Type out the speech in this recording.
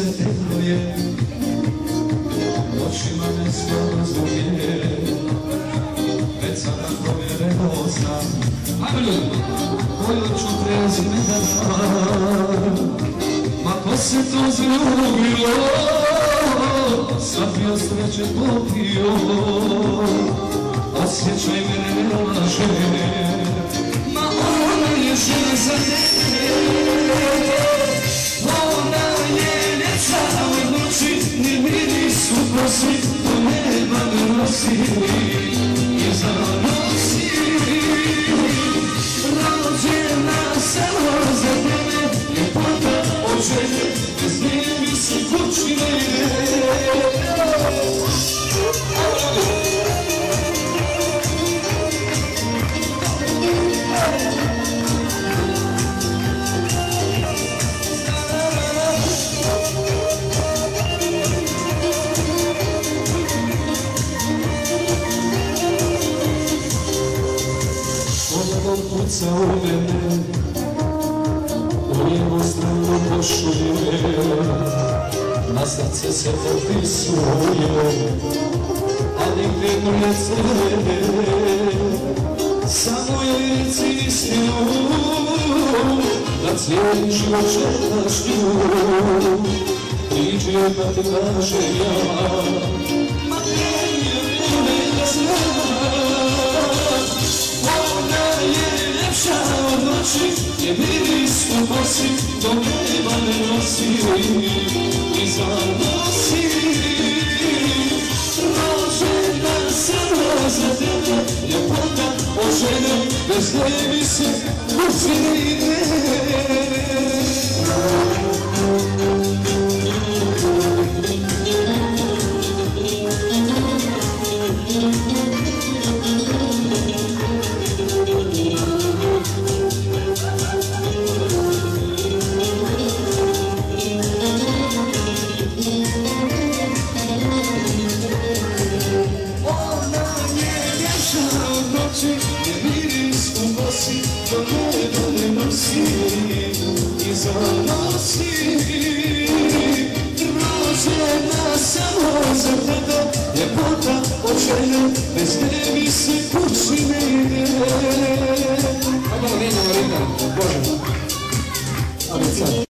se tegluje, noćima ne spava zbog nje, već sada provjereno znam, ajmo ljudi, koju ću trezime da dam, ma ko se to zljubilo, sad bi od sreće popio, osjećaj mene ne laže, ma ona je žena za tebe, ona je ljeca od noći, ni miris u kosi, do neba me nosi i zanosi. Rođena samo za tebe, ljepota od žene, bez nje mi se kući ne ide. Kuca u mene, u lijevu stranu pošuje, na srce se popisuje, ali gdje je crvene, samo je reci istinu, da cijeli život čekaš nju, priđi da ti kaže ja, ma gdje je mene da znam, ona je ljepša od noći, je miris u kosi, do neba me nosi i zanosi. Rođena samo za tebe, ljepota od žene, bez nje mi se kući ne ide. Je miris u kosi, do neba me nosi i zanosi. Rođena samo za tebe, ljepota od žene, bez nje mi se kući ne ide. Kako da vidimo ritam, Bože. Ali sad.